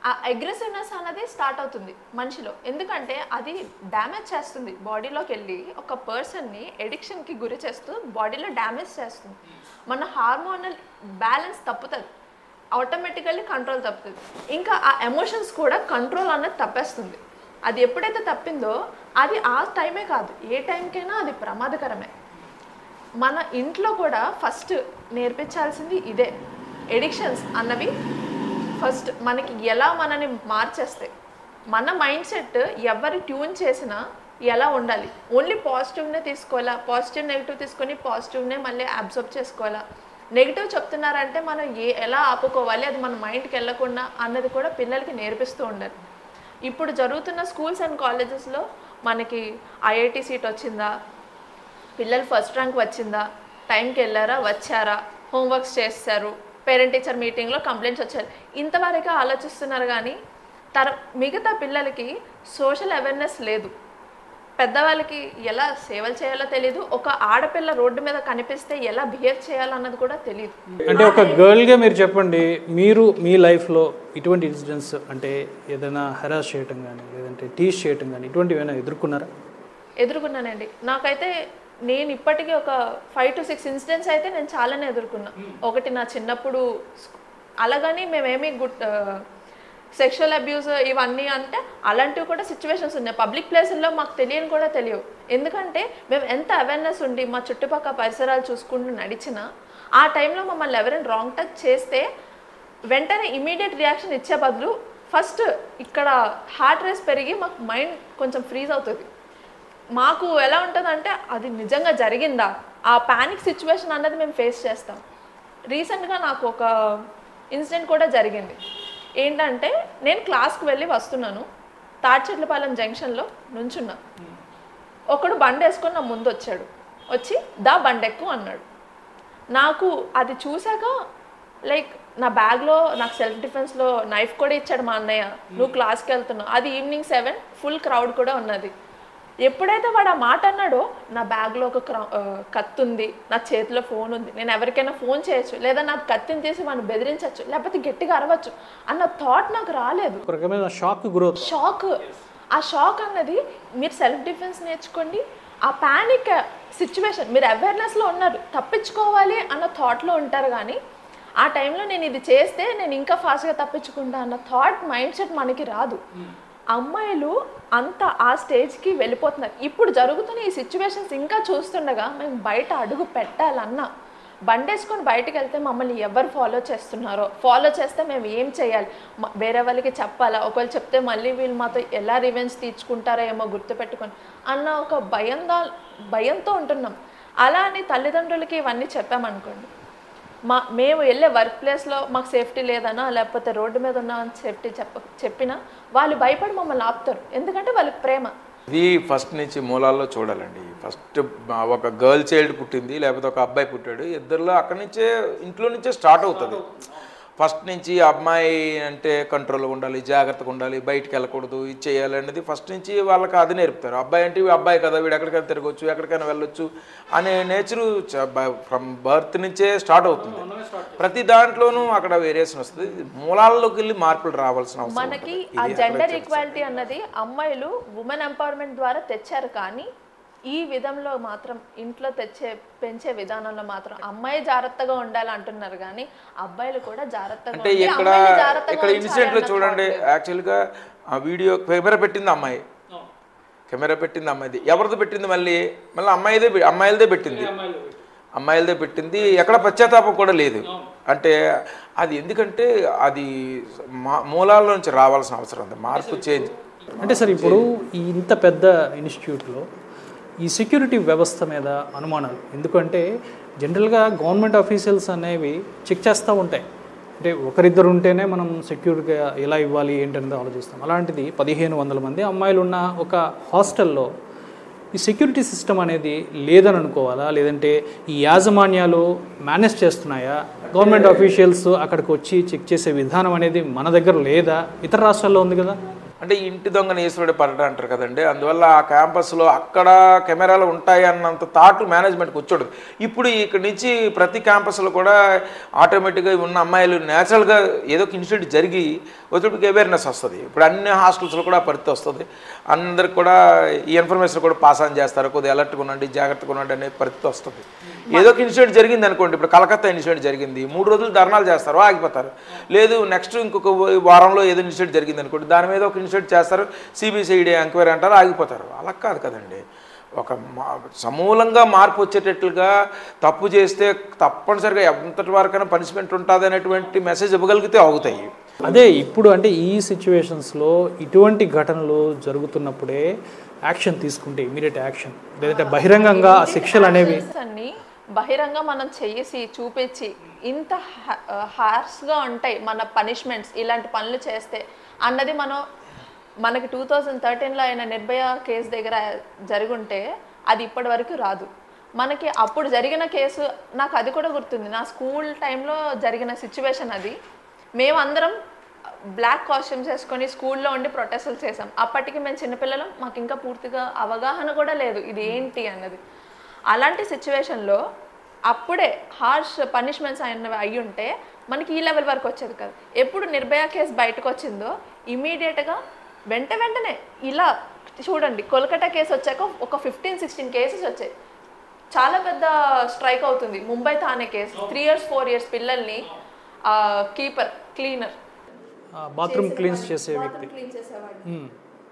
ఆ అగ్రెసివ్నెస్ అనేది స్టార్ట్ అవుతుంది మనిషిలో. ఎందుకంటే అది డ్యామేజ్ చేస్తుంది బాడీలోకి వెళ్ళి, ఒక పర్సన్ని ఎడిక్షన్కి గురి చేస్తూ బాడీలో డ్యామేజ్ చేస్తుంది. మన హార్మోనల్ బ్యాలెన్స్ తప్పుతుంది, ఆటోమేటికల్లీ కంట్రోల్ తప్పుతుంది. ఇంకా ఆ ఎమోషన్స్ కూడా కంట్రోల్ అన్నది తప్పేస్తుంది. అది ఎప్పుడైతే తప్పిందో అది ఆ టైమే కాదు, ఏ టైంకైనా అది ప్రమాదకరమే. మన ఇంట్లో కూడా ఫస్ట్ నేర్పించాల్సింది ఇదే. ఎడిక్షన్స్ అన్నవి ఫస్ట్ మనకి ఎలా మనని మార్చేస్తాయి. మన మైండ్ సెట్ ఎవరు ట్యూన్ చేసినా ఎలా ఉండాలి, ఓన్లీ పాజిటివ్నే తీసుకోవాలా, పాజిటివ్ నెగిటివ్ తీసుకొని పాజిటివ్నే మళ్ళీ అబ్జర్వ్ చేసుకోవాలా, నెగిటివ్ చెప్తున్నారంటే మనం ఎలా ఆపుకోవాలి, అది మన మైండ్కి వెళ్ళకుండా అన్నది కూడా పిల్లలకి నేర్పిస్తూ ఉండాలి. ఇప్పుడు జరుగుతున్న స్కూల్స్ అండ్ కాలేజెస్లో మనకి ఐఐటి సీట్ వచ్చిందా, పిల్లలు ఫస్ట్ ర్యాంక్ వచ్చిందా, టైంకి వెళ్ళారా వచ్చారా, హోంవర్క్స్ చేస్తారు, పేరెంట్ టీచర్ మీటింగ్లో కంప్లైంట్స్ వచ్చారు, ఇంతవరకు ఆలోచిస్తున్నారు. కానీ మిగతా పిల్లలకి సోషల్ అవేర్నెస్ లేదు. పెద్దవాళ్ళకి ఎలా సేవలు చేయాలో తెలియదు, ఒక ఆడపిల్ల రోడ్డు మీద కనిపిస్తే ఎలా బిహేవ్ చేయాలన్నది కూడా తెలియదు. అంటే ఒక గర్ల్గా మీరు చెప్పండి, మీరు మీ లైఫ్లో ఇటువంటి ఇన్సిడెంట్స్ అంటే ఏదైనా హెరాస్ చేయటం కానీ లేదంటే టీచ్ చేయటం కానీ ఇటువంటివి ఏమైనా ఎదుర్కొన్నారా? ఎదుర్కొన్నానండి. నాకైతే నేను ఇప్పటికీ ఒక 5 to 6 ఇన్సిడెంట్స్ అయితే నేను చాలానే ఎదుర్కొన్నా. ఒకటి నా చిన్నప్పుడు, అలాగని మేమేమి సెక్షువల్ అబ్యూస్ ఇవన్నీ అంటే అలాంటివి కూడా సిచ్యువేషన్స్ ఉన్నాయి. పబ్లిక్ ప్లేసుల్లో మాకు తెలియని కూడా తెలియవు. ఎందుకంటే మేము ఎంత అవేర్నెస్ ఉండి మా చుట్టుపక్కల పరిసరాలు చూసుకుంటూ నడిచినా ఆ టైంలో మమ్మల్ని ఎవరైనా రాంగ్ టచ్ చేస్తే వెంటనే ఇమీడియట్ రియాక్షన్ ఇచ్చే బదులు ఫస్ట్ ఇక్కడ హార్ట్ రేస్ పెరిగి మాకు మైండ్ కొంచెం ఫ్రీజ్ అవుతుంది. మాకు ఎలా ఉంటుందంటే అది నిజంగా జరిగిందా, ఆ ప్యానిక్ సిచ్యువేషన్ అన్నది మేము ఫేస్ చేస్తాం. రీసెంట్గా నాకు ఒక ఇన్సిడెంట్ కూడా జరిగింది. ఏంటంటే నేను క్లాస్కి వెళ్ళి వస్తున్నాను, తాడ్చెట్లపాలెం జంక్షన్లో నుంచున్నా. ఒకడు బండి వేసుకొని నా ముందు వచ్చాడు, వచ్చి బండెక్కు అన్నాడు. నాకు అది చూశాక లైక్ నా బ్యాగ్లో నాకు సెల్ఫ్ డిఫెన్స్లో నైఫ్ కూడా ఇచ్చాడు మా అన్నయ్య, నువ్వు క్లాస్కి వెళ్తున్నావు. అది ఈవినింగ్ 7, ఫుల్ క్రౌడ్ కూడా ఉన్నది. ఎప్పుడైతే వాడు ఆ మాట అన్నాడో నా బ్యాగ్లో ఒక కత్తి ఉంది, నా చేతిలో ఫోన్ ఉంది, నేను ఎవరికైనా ఫోన్ చేయొచ్చు, లేదా నా కత్తిని తీసి వాడిని బెదిరించవచ్చు, లేకపోతే గట్టిగా అరవచ్చు అన్న థాట్ నాకు రాలేదు. షాక్. ఆ షాక్ అన్నది మీరు సెల్ఫ్ డిఫెన్స్ నేర్చుకోండి. ఆ ప్యానిక్ సిచ్యువేషన్ మీరు అవేర్నెస్లో ఉన్నారు, తప్పించుకోవాలి అన్న థాట్లో ఉంటారు. కానీ ఆ టైంలో నేను ఇది చేస్తే నేను ఇంకా ఫాస్ట్గా తప్పించుకుంటా అన్న థాట్ మైండ్ సెట్ మనకి రాదు. అమ్మాయిలు అంత ఆ స్టేజ్కి వెళ్ళిపోతున్నారు. ఇప్పుడు జరుగుతున్న ఈ సిచ్యువేషన్స్ ఇంకా చూస్తుండగా మేము బయట అడుగు పెట్టాలన్నా, బండేసుకొని బయటకు వెళ్తే మమ్మల్ని ఎవరు ఫాలో చేస్తున్నారో, ఫాలో చేస్తే మేము ఏం చేయాలి, వేరే వాళ్ళకి చెప్పాలా, ఒకవేళ చెప్తే మళ్ళీ వీళ్ళు మాతో ఎలా రివెంజ్ తీర్చుకుంటారో ఏమో గుర్తుపెట్టుకొని అన్న ఒక భయంతో ఉంటున్నాం. అలా అని తల్లిదండ్రులకి ఇవన్నీ చెప్పామనుకోండి, మేము వెళ్ళే వర్క్ ప్లేస్లో మాకు సేఫ్టీ లేదనా, లేకపోతే రోడ్డు మీద ఉన్న సేఫ్టీ చెప్పినా వాళ్ళు భయపడి మమ్మల్ని ఆపుతారు. ఎందుకంటే వాళ్ళకి ప్రేమ. ఇది ఫస్ట్ నుంచి మూలాల్లో చూడాలండి. ఫస్ట్ ఒక గర్ల్ చైల్డ్ పుట్టింది, లేకపోతే ఒక అబ్బాయి పుట్టాడు, ఇద్దరిలో అక్కడి నుంచే ఇంట్లో నుంచే స్టార్ట్ అవుతుంది. ఫస్ట్ నుంచి అమ్మాయి అంటే కంట్రోల్గా ఉండాలి, జాగ్రత్తగా ఉండాలి, బయటికి వెళ్ళకూడదు, ఇది చేయాలి అనేది ఫస్ట్ నుంచి వాళ్ళకి అది నేర్పుతారు. అబ్బాయి అంటే అబ్బాయి కదా, వీడు ఎక్కడికైనా తిరగవచ్చు, ఎక్కడికైనా వెళ్ళొచ్చు అనే నేచరు ఫ్రమ్ బర్త్ నుంచే స్టార్ట్ అవుతుంది. ప్రతి దాంట్లోనూ అక్కడ వేరియేషన్ వస్తుంది. మూలాల్లోకి వెళ్ళి మార్పులు రావాల్సిన అవసరం. మనకి ఆ జెండర్ ఈక్వాలిటీ అన్నది అమ్మాయిలు ఉమెన్ ఎంపవర్మెంట్ ద్వారా తెచ్చారు. కానీ ఈ విధంలో మాత్రం ఇంట్లో పెంచే విధానంలో మాత్రం అమ్మాయి జాగ్రత్తగా ఉండాలి అంటున్నారు. కానీ అబ్బాయిలు కూడా జాగ్రత్తగా అంటే ఇక్కడ ఇన్సిడెంట్లో చూడండి, యాక్చువల్గా ఆ వీడియో కెమెరా పెట్టింది అమ్మాయి, కెమెరా పెట్టింది అమ్మాయిది. ఎవరిది పెట్టింది? మళ్ళీ అమ్మాయిలదే పెట్టింది. ఎక్కడ పశ్చాత్తాపం కూడా లేదు. అంటే అది ఎందుకంటే అది మూలాల నుంచి రావాల్సిన అవసరం ఉంది, మార్పు చేంజ్. అంటే సార్ ఇప్పుడు ఇంత పెద్ద ఇన్స్టిట్యూట్లో ఈ సెక్యూరిటీ వ్యవస్థ మీద అనుమానాలు ఎందుకంటే జనరల్గా గవర్నమెంట్ ఆఫీషియల్స్ అనేవి చెక్ చేస్తూ ఉంటాయి. అంటే ఒకరిద్దరు ఉంటేనే మనం సెక్యూర్గా ఎలా ఇవ్వాలి ఏంటనేది ఆలోచిస్తాం. అలాంటిది 1500 మంది అమ్మాయిలు ఉన్న ఒక హాస్టల్లో ఈ సెక్యూరిటీ సిస్టమ్ అనేది లేదని అనుకోవాలా, లేదంటే ఈ యాజమాన్యాలు మేనేజ్ చేస్తున్నాయా, గవర్నమెంట్ ఆఫీషియల్స్ అక్కడికి వచ్చి చెక్ చేసే విధానం అనేది మన దగ్గర లేదా? ఇతర రాష్ట్రాల్లో ఉంది కదా. అంటే ఇంటి దొంగని ఈశ్వరుడు పడట అంటారు కదండి. అందువల్ల ఆ క్యాంపస్లో అక్కడ కెమెరాలు ఉంటాయి అన్నంత థాట్ మేనేజ్మెంట్కి వచ్చాడు. ఇప్పుడు ఇక్కడ నుంచి ప్రతి క్యాంపస్లో కూడా ఆటోమేటిక్గా ఉన్న అమ్మాయిలు న్యాచురల్గా ఏదో ఒక ఇన్సిడెంట్ జరిగి వచ్చేటికి అవేర్నెస్ వస్తుంది. ఇప్పుడు అన్ని హాస్టల్స్లో కూడా పరిస్థితి వస్తుంది. అందరికి కూడా ఈ ఇన్ఫర్మేషన్ కూడా పాస్ ఆన్ చేస్తారు, కొద్దిగా అలర్ట్గా ఉండండి, జాగ్రత్తగా ఉండండి అనే పరిస్థితి వస్తుంది. ఏదో ఒక ఇన్సిడెంట్ జరిగింది అనుకోండి, ఇప్పుడు కలకత్తా ఇన్సిడెంట్ జరిగింది, 3 రోజులు ధర్నాలు చేస్తారు, ఆగిపోతారు. లేదు నెక్స్ట్ ఇంకొక వారంలో ఏదో ఇన్సిడెంట్ జరిగింది అనుకోండి, దాని మీద ఒక ఇన్స్టిట్యూట్ చేస్తారు, సిబిసిఐడి ఎంక్వైరీ అంటారు, ఆగిపోతారు. అలా కాదు కదండి. ఒక సమూలంగా మార్పు వచ్చేటట్లుగా తప్పు చేస్తే తప్పనిసరిగా ఎంతటి వరకైనా పనిష్మెంట్ ఉంటుంది అనేటువంటి మెసేజ్ ఇవ్వగలిగితే అవుతాయి. అదే ఇప్పుడు అంటే ఈ సిచ్యువేషన్స్లో ఇటువంటి ఘటనలు జరుగుతున్నప్పుడే యాక్షన్ తీసుకుంటే ఇమీడియట్ యాక్షన్, లేదంటే బహిరంగంగా ఆ శిక్షలు అనేవి అన్ని బహిరంగ మనం చేసి చూపించి ఇంత హార్స్గా ఉంటాయి మన పనిష్మెంట్స్ ఇలాంటి పనులు చేస్తే అన్నది మనకి 2013లో అయిన నిర్భయ కేసు దగ్గర జరుగుంటే అది ఇప్పటి వరకు రాదు. మనకి అప్పుడు జరిగిన కేసు నాకు అది కూడా గుర్తుంది. నా స్కూల్ టైంలో జరిగిన సిచ్యువేషన్ అది. మేమందరం బ్లాక్ కాస్ట్యూమ్స్ వేసుకొని స్కూల్లో ఉండి ప్రొటెస్టులు చేసాం. అప్పటికి మేము చిన్నపిల్లలం, మాకు ఇంకా పూర్తిగా అవగాహన కూడా లేదు ఇది ఏంటి అన్నది. అలాంటి సిచ్యువేషన్లో అప్పుడే హార్ష్ పనిష్మెంట్స్ అయ్యి ఉంటే మనకి ఈ లెవెల్ వరకు వచ్చేది కాదు. ఎప్పుడు నిర్భయ కేసు బయటకు వచ్చిందో ఇమీడియట్గా వెంటనే ఇలా చూడండి, కోల్కతా కేసు వచ్చాక ఒక 15-16 కేసెస్ వచ్చాయి. చాలా పెద్ద స్ట్రైక్ అవుతుంది. Mumbai Thane case 3 years 4 years పిల్లల్ని క్లీనర్ బాత్రూమ్ క్లీన్స్ చేసే వ్యక్తి.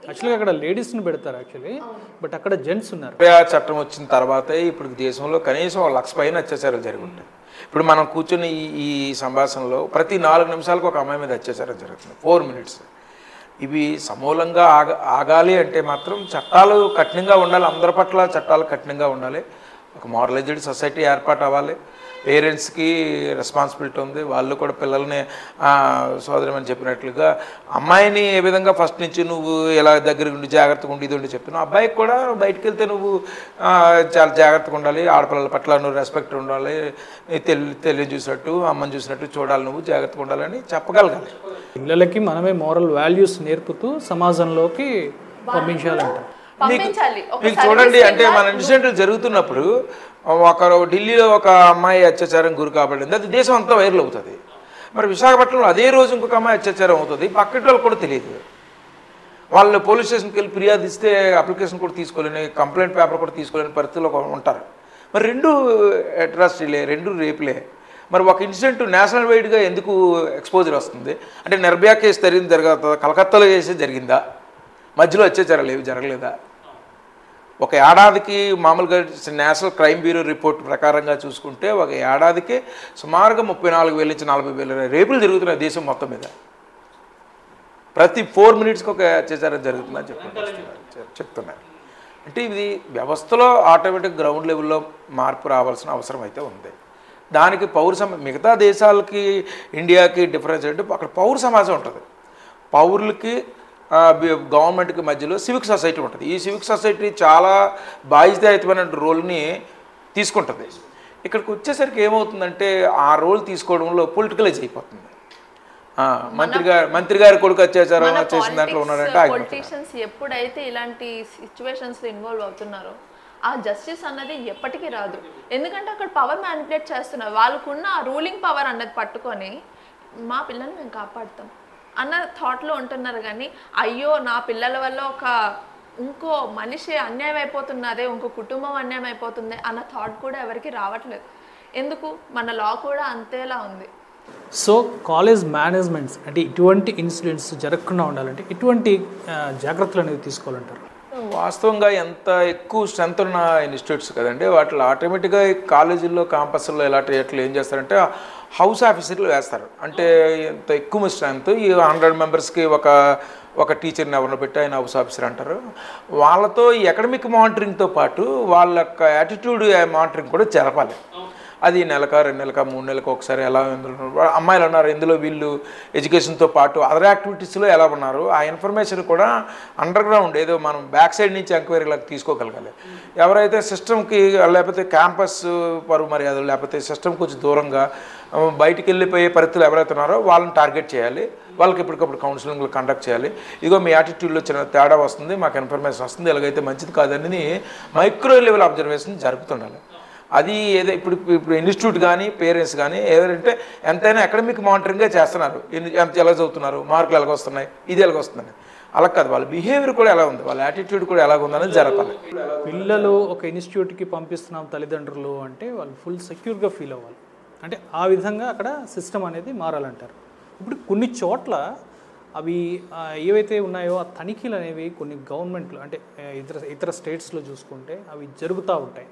యాక్చువల్గా అక్కడ లేడీస్ని పెడతారు యాక్చువల్లీ, బట్ అక్కడ జెంట్స్ ఉన్నారు. చట్టం వచ్చిన తర్వాత ఇప్పుడు దేశంలో కనీసం 1,00,000 పైన అత్యాచారాలు జరిగి ఉంటాయి. ఇప్పుడు మనం కూర్చొని ఈ సంభాషణలో ప్రతి 4 నిమిషాలకు ఒక అమ్మాయి మీద అత్యాచారం జరుగుతుంది. 4 minutes. ఇవి సమూలంగా ఆగాలి అంటే మాత్రం చట్టాలు కఠినంగా ఉండాలి. అందరి పట్ల చట్టాలు కఠినంగా ఉండాలి. ఒక మోరలైజ్డ్ సొసైటీ ఏర్పాటు అవ్వాలి. పేరెంట్స్కి రెస్పాన్సిబిలిటీ ఉంది. వాళ్ళు కూడా పిల్లల్ని సోదరమని చెప్పినట్లుగా అమ్మాయిని ఏ విధంగా ఫస్ట్ నుంచి నువ్వు ఎలా దగ్గర ఉండి జాగ్రత్తగా ఉండి ఇది ఉండి చెప్తున్నావు, అబ్బాయికి కూడా బయటకు వెళ్తే నువ్వు చాలా జాగ్రత్తగా ఉండాలి. ఆడపిల్లల పట్ల నువ్వు రెస్పెక్ట్ ఉండాలి. తెలియని చూసినట్టు అమ్మని చూసినట్టు చూడాలి, నువ్వు జాగ్రత్తగా ఉండాలని చెప్పగలగాలి. పిల్లలకి మనమే మోరల్ వాల్యూస్ నేర్పుతూ సమాజంలోకి పంపించాలంట. మీకు చూడండి, అంటే మన ఇన్సిడెంట్లు జరుగుతున్నప్పుడు ఢిల్లీలో ఒక అమ్మాయి అత్యాచారం గురి కాబడింది, అది దేశం అంతా వైరల్ అవుతుంది. మరి విశాఖపట్నంలో అదే రోజు ఇంకొక అమ్మాయి అత్యాచారం అవుతుంది, పక్కటి వాళ్ళు కూడా తెలియదు. వాళ్ళు పోలీస్ స్టేషన్కి వెళ్ళి ఫిర్యాదు ఇస్తే అప్లికేషన్ కూడా తీసుకోలేని, కంప్లైంట్ పేపర్ కూడా తీసుకోలేని పరిస్థితుల్లో ఉంటారు. మరి 2 అట్రాసిటీలే, 2 రేపులే. మరి ఒక ఇన్సిడెంట్ నేషనల్ వైడ్గా ఎందుకు ఎక్స్పోజర్ వస్తుంది? అంటే నిర్భయ కేసు తర్వాత కలకత్తాలో చేసే జరిగిందా? మధ్యలో అత్యాచారాలు ఏవి జరగలేదా? ఒక ఏడాదికి మామూలుగా నేషనల్ క్రైమ్ బ్యూరో రిపోర్ట్ ప్రకారంగా చూసుకుంటే ఒక ఏడాదికి సుమారుగా 34,000 నుంచి 40,000 రేపులు జరుగుతున్నాయి దేశం మొత్తం మీద. ప్రతి 4 minutesకి ఒక అత్యాచారం జరుగుతుందని చెప్తున్నారు. అంటే ఇది వ్యవస్థలో ఆటోమేటిక్ గ్రౌండ్ లెవెల్లో మార్పు రావాల్సిన అవసరం అయితే ఉంది. దానికి మిగతా దేశాలకి ఇండియాకి డిఫరెన్స్ అంటే అక్కడ పౌర సమాజం ఉంటుంది. పౌరులకి గవర్నమెంట్కి మధ్యలో సివిక్ సొసైటీ ఉంటుంది. ఈ సివిక్ సొసైటీ చాలా బాధ్యతాయుతమైన రోల్ని తీసుకుంటుంది. ఇక్కడికి వచ్చేసరికి ఏమవుతుందంటే ఆ రోల్ తీసుకోవడంలో పొలిటికలైజ్ అయిపోతుంది. మంత్రి గారి కొడుకు అత్యాచారం చేసిన దాంట్లో ఉన్నారంటే పొలిటీషియన్స్ ఎప్పుడైతే ఇలాంటి సిచ్యువేషన్స్లో ఇన్వాల్వ్ అవుతున్నారో ఆ జస్టిస్ అన్నది ఎప్పటికీ రాదు. ఎందుకంటే అక్కడ పవర్ మ్యానిపులేట్ చేస్తున్నారు. వాళ్ళకున్న ఆ రూలింగ్ పవర్ అన్నది పట్టుకొని మా పిల్లల్ని మేము కాపాడుతాం అన్న థాట్లో ఉంటున్నారు. కానీ అయ్యో నా పిల్లల వల్ల ఇంకో మనిషి అన్యాయం అయిపోతున్నదే, ఇంకో కుటుంబం అన్యాయం అయిపోతుంది అన్న థాట్ కూడా ఎవరికి రావట్లేదు. ఎందుకు? మన లా కూడా అంతేలా ఉంది. సో కాలేజ్ మేనేజ్మెంట్స్ అంటే ఇటువంటి ఇన్సిడెంట్స్ జరగకుండా ఉండాలంటే ఇటువంటి జాగ్రత్తలు అనేవి తీసుకోవాలంటారు. వాస్తవంగా ఎంత ఎక్కువ స్ట్రెంత్ ఉన్న ఇన్స్టిట్యూట్స్ కదండి, వాటిలో ఆటోమేటిక్గా కాలేజీల్లో క్యాంపస్లో ఎట్లా ఏం చేస్తారంటే హౌస్ ఆఫీసర్లు వేస్తారు. అంటే ఎంత ఎక్కువ స్ట్రెంత్, ఈ 100 మెంబర్స్కి ఒక టీచర్ని ఎవరిని పెట్టి ఆయన హౌస్ ఆఫీసర్ అంటారు. వాళ్ళతో ఈ అకాడమిక్ మానిటరింగ్తో పాటు వాళ్ళ యొక్క యాటిట్యూడ్ మానిటరింగ్ కూడా జరపాలి. అది నెలక 2 నెలక 3 నెలలకు ఒకసారి ఎలా అమ్మాయిలు ఉన్నారు, ఇందులో వీళ్ళు ఎడ్యుకేషన్తో పాటు అదర్ యాక్టివిటీస్లో ఎలా ఉన్నారు, ఆ ఇన్ఫర్మేషన్ కూడా అండర్ గ్రౌండ్ ఏదో మనం బ్యాక్ సైడ్ నుంచి ఎంక్వైరీలకు తీసుకోగలగాలి. ఎవరైతే సిస్టమ్కి లేకపోతే క్యాంపస్ పరువు మర్యాదలు లేకపోతే సిస్టమ్ కొంచెం దూరంగా బయటికి వెళ్ళిపోయే పరిస్థితులు ఎవరైతే ఉన్నారో వాళ్ళని టార్గెట్ చేయాలి. వాళ్ళకి ఎప్పటికప్పుడు కౌన్సిలింగ్లు కండక్ట్ చేయాలి. ఇదిగో మీ యాటిట్యూడ్లో చిన్న తేడా వస్తుంది, మాకు ఇన్ఫర్మేషన్ వస్తుంది, ఎలాగైతే మంచిది కాదని మైక్రో లెవెల్ అబ్జర్వేషన్ జరుగుతుండాలి. అది ఏదో ఇప్పుడు ఇన్స్టిట్యూట్ కానీ పేరెంట్స్ కానీ ఎవరంటే ఎంతైనా అకాడమిక్ మానిటరింగ్గా చేస్తున్నారు. ఎలా చదువుతున్నారు, మార్కులు ఎలాగ వస్తున్నాయి, ఇది ఎలాగ వస్తుందని. అలా కాదు, వాళ్ళ బిహేవియర్ కూడా ఎలా ఉంది, వాళ్ళ యాటిట్యూడ్ కూడా ఎలాగ ఉందని జరపాలి. పిల్లలు ఒక ఇన్స్టిట్యూట్కి పంపిస్తున్నాం తల్లిదండ్రులు అంటే వాళ్ళు ఫుల్ సెక్యూర్గా ఫీల్ అవ్వాలి. అంటే ఆ విధంగా అక్కడ సిస్టమ్ అనేది మారాలంటారు. ఇప్పుడు కొన్ని చోట్ల అవి ఏవైతే ఉన్నాయో ఆ తనిఖీలు అనేవి కొన్ని గవర్నమెంట్లు అంటే ఇతర స్టేట్స్లో చూసుకుంటే అవి జరుగుతూ ఉంటాయి.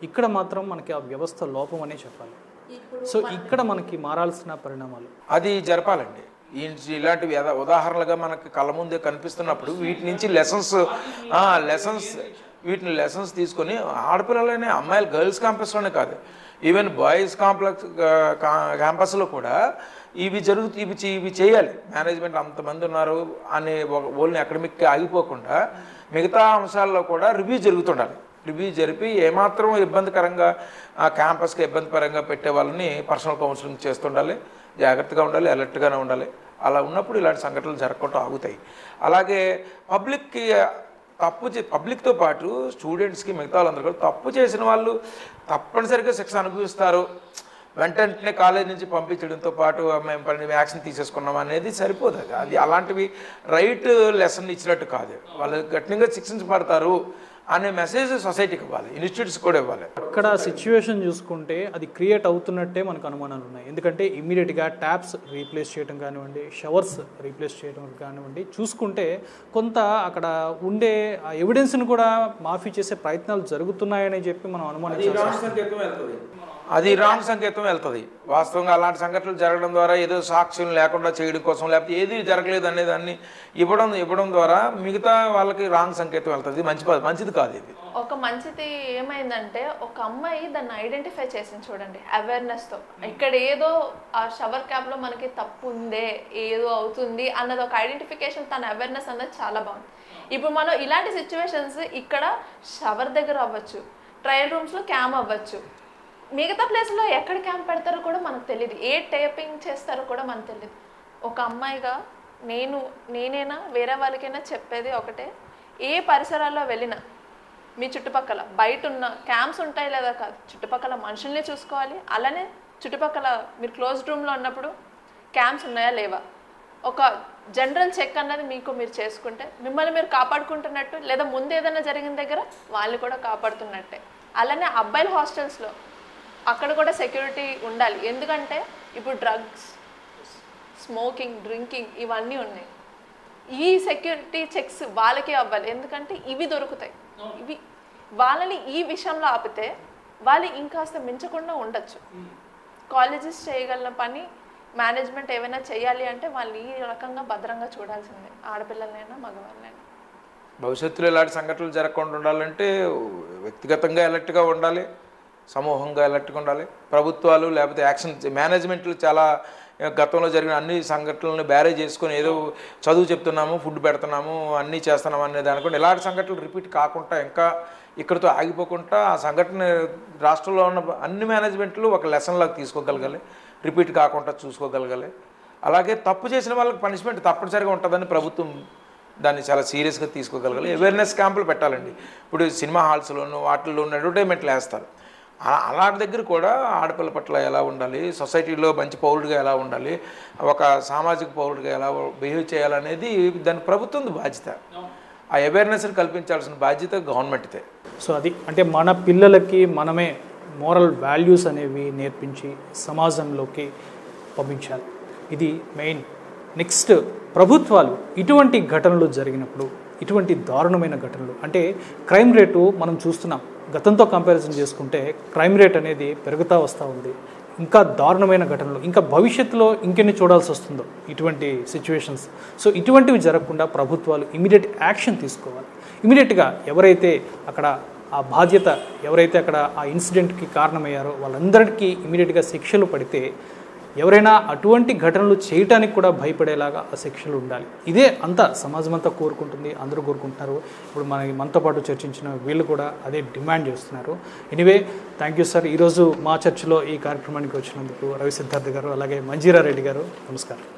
ఇక్కడ మాత్రం మనకి ఆ వ్యవస్థ లోపం అనే చెప్పాలి. సో ఇక్కడ మనకి మారాల్సిన పరిణామాలు అది జరపాలండి. ఇలాంటివి ఉదాహరణలుగా మనకి కళ్ళ ముందే కనిపిస్తున్నప్పుడు వీటి నుంచి వీటిని లెసన్స్ తీసుకొని ఆడపిల్లలనే అమ్మాయిలు గర్ల్స్ క్యాంపస్లోనే కాదు, ఈవెన్ బాయ్స్ క్యాంపస్లో కూడా ఇవి చేయాలి. మేనేజ్మెంట్ అంతమంది ఉన్నారు అనే ఓన్లీ అకాడమిక్ ఆగిపోకుండా మిగతా అంశాల్లో కూడా రివ్యూ జరుగుతుండాలి. రివ్యూ జరిపి ఏమాత్రం ఇబ్బందికరంగా క్యాంపస్కి ఇబ్బందికరంగా పెట్టే వాళ్ళని పర్సనల్ కౌన్సిలింగ్ చేస్తుండాలి. జాగ్రత్తగా ఉండాలి, అలర్ట్గానే ఉండాలి. అలా ఉన్నప్పుడు ఇలాంటి సంఘటనలు జరగకుండా ఆగుతాయి. అలాగే పబ్లిక్తో పాటు స్టూడెంట్స్కి మిగతా వాళ్ళందరూ కూడా తప్పు చేసిన వాళ్ళు తప్పనిసరిగా శిక్ష అనుభవిస్తారు. వెంటనే కాలేజ్ నుంచి పంపించడంతో పాటు మేము యాక్షన్ తీసేసుకున్నాం అనేది సరిపోదు. అది అలాంటివి రైట్ లెసన్ ఇచ్చినట్టు కాదు. వాళ్ళు కఠినంగా శిక్షించబడతారు అనే మెసేజ్ సొసైటీకి ఇవ్వాలి, ఇన్స్టిట్యూట్స్ కూడా ఇవ్వాలి. అక్కడ సిచ్యువేషన్ చూసుకుంటే అది క్రియేట్ అవుతున్నట్టే మనకు అనుమానాలు ఉన్నాయి. ఎందుకంటే ఇమ్మీడియట్గా ట్యాప్స్ రీప్లేస్ చేయడం కానివ్వండి, షవర్స్ రీప్లేస్ చేయడం కానివ్వండి చూసుకుంటే కొంత అక్కడ ఉండే ఎవిడెన్స్ని కూడా మాఫీ చేసే ప్రయత్నాలు జరుగుతున్నాయని చెప్పి మనం అనుమానించాల్సి. అది రాంగ్ సంకేతం వెళ్తుంది. వాస్తవంగా అలాంటి సంఘటనలు జరగడం ద్వారా ఏదో సాక్ష్యం లేకుండా చేయడం కోసం లేకపోతే ఏది జరగలేదు అనేదాన్ని ఇవ్వడం ద్వారా మిగతా వాళ్ళకి రాంగ్ సంకేతం వెళ్తుంది. మంచిది కాదు ఇది. ఒక మంచిది ఏమైందంటే ఒక అమ్మాయి దాన్ని ఐడెంటిఫై చేసింది చూడండి, అవేర్నెస్తో. ఇక్కడ ఏదో ఆ షవర్ క్యాప్లో మనకి తప్పు ఉందే, ఏదో అవుతుంది అన్నది ఒక ఐడెంటిఫికేషన్, తన అవేర్నెస్ అన్నది చాలా బాగుంది. ఇప్పుడు మనం ఇలాంటి సిచ్యువేషన్స్ ఇక్కడ షవర్ దగ్గర అవ్వచ్చు, ట్రయల్ రూమ్స్లో క్యామ్ అవ్వచ్చు, మిగతా ప్లేస్లో ఎక్కడ క్యాంప్ పెడతారో కూడా మనకు తెలియదు, ఏ టేపింగ్ చేస్తారో కూడా మనకు తెలియదు. ఒక అమ్మాయిగా నేనైనా వేరే వాళ్ళకైనా చెప్పేది ఒకటే, ఏ పరిసరాల్లో వెళ్ళినా మీ చుట్టుపక్కల బయట ఉన్న క్యాంప్స్ ఉంటాయి లేదా కాదు, చుట్టుపక్కల మనుషుల్ని చూసుకోవాలి. అలానే చుట్టుపక్కల మీరు క్లోజ్డ్ రూమ్లో ఉన్నప్పుడు క్యాంప్స్ ఉన్నాయా లేవా, ఒక జనరల్ చెక్ అన్నది మీరు చేసుకుంటే మిమ్మల్ని మీరు కాపాడుకుంటున్నట్టు, లేదా ముందు ఏదైనా జరిగిన దగ్గర వాళ్ళని కూడా కాపాడుతున్నట్టే. అలానే అబ్బాయిల హాస్టల్స్లో అక్కడ కూడా సెక్యూరిటీ ఉండాలి. ఎందుకంటే ఇప్పుడు డ్రగ్స్, స్మోకింగ్, డ్రింకింగ్ ఇవన్నీ ఉన్నాయి. ఈ సెక్యూరిటీ చెక్స్ వాళ్ళకే అవ్వాలి. ఎందుకంటే ఇవి దొరుకుతాయి. ఇవి వాళ్ళని ఈ విషయంలో ఆపితే వాళ్ళు ఇంకాస్త మించకుండా ఉండొచ్చు. కాలేజెస్ చేయగలిగిన పని మేనేజ్మెంట్ ఏమైనా చేయాలి అంటే వాళ్ళు ఈ రకంగా భద్రంగా చూడాల్సిందే, ఆడపిల్లలైనా మగవాళ్ళైనా. భవిష్యత్తులో ఇలాంటి సంఘటనలు జరగకుండా ఉండాలంటే వ్యక్తిగతంగా అలర్ట్గా ఉండాలి, సమూహంగా అలర్ట్గా ఉండాలి. ప్రభుత్వాలు లేకపోతే యాక్షన్ మేనేజ్మెంట్లు చాలా గతంలో జరిగిన అన్ని సంఘటనలను బ్యారేజ్ చేసుకొని ఏదో చదువు చెప్తున్నాము, ఫుడ్ పెడుతున్నాము, అన్నీ చేస్తున్నాము అనే దానికుండా ఇలాంటి సంఘటనలు రిపీట్ కాకుండా ఇంకా ఇక్కడితో ఆగిపోకుండా ఆ సంఘటన రాష్ట్రంలో ఉన్న అన్ని మేనేజ్మెంట్లు ఒక లెసన్ లాగా తీసుకోగలగాలి, రిపీట్ కాకుండా చూసుకోగలగాలి. అలాగే తప్పు చేసిన వాళ్ళకి పనిష్మెంట్ తప్పనిసరిగా ఉంటుందని ప్రభుత్వం దాన్ని చాలా సీరియస్గా తీసుకోగలగాలి. అవేర్నెస్ క్యాంపులు పెట్టాలండి. ఇప్పుడు సినిమా హాల్స్లోనూ వాటిల్లో ఉన్న అడ్వర్టైజ్మెంట్లు వేస్తారు. అలాంటి దగ్గర కూడా ఆడపిల్ల పట్ల ఎలా ఉండాలి, సొసైటీలో మంచి పౌరుడిగా ఎలా ఉండాలి, ఒక సామాజిక పౌరుడిగా ఎలా బిహేవ్ చేయాలనేది దాని ప్రభుత్వం బాధ్యత. ఆ అవేర్నెస్ని కల్పించాల్సిన బాధ్యత గవర్నమెంట్దే. సో అది అంటే మన పిల్లలకి మనమే మోరల్ వాల్యూస్ అనేవి నేర్పించి సమాజంలోకి పంపించాలి. ఇది మెయిన్. నెక్స్ట్, ప్రభుత్వాలు ఇటువంటి ఘటనలు జరిగినప్పుడు, ఇటువంటి దారుణమైన ఘటనలు అంటే క్రైమ్ రేటు మనం చూస్తున్నాం, గతంతో కంపారిజన్ చేసుకుంటే క్రైమ్ రేట్ అనేది పెరుగుతూ వస్తూ ఉంది. ఇంకా దారుణమైన ఘటనలు, ఇంకా భవిష్యత్తులో ఇంకెన్ని చూడాల్సి వస్తుందో ఇటువంటి సిచ్యువేషన్స్. సో ఇటువంటివి జరగకుండా ప్రభుత్వాలు ఇమీడియట్ యాక్షన్ తీసుకోవాలి. ఇమీడియట్గా ఎవరైతే అక్కడ ఆ బాధ్యత, ఎవరైతే అక్కడ ఆ ఇన్సిడెంట్కి కారణమయ్యారో వాళ్ళందరికీ ఇమీడియట్గా శిక్షలు పడితే ఎవరైనా అటువంటి ఘటనలు చేయటానికి కూడా భయపడేలాగా ఆ శిక్షలు ఉండాలి. ఇదే అంతా సమాజం అంతా కోరుకుంటుంది, అందరూ కోరుకుంటున్నారు. ఇప్పుడు మనతో పాటు చర్చించిన వీళ్ళు కూడా అదే డిమాండ్ చేస్తున్నారు. Anyway, thank you sir. ఈరోజు మా చర్చిలో ఈ కార్యక్రమానికి వచ్చినందుకు రవి సిద్ధార్థ్ గారు, అలాగే మంజీరా రెడ్డి గారు, నమస్కారం.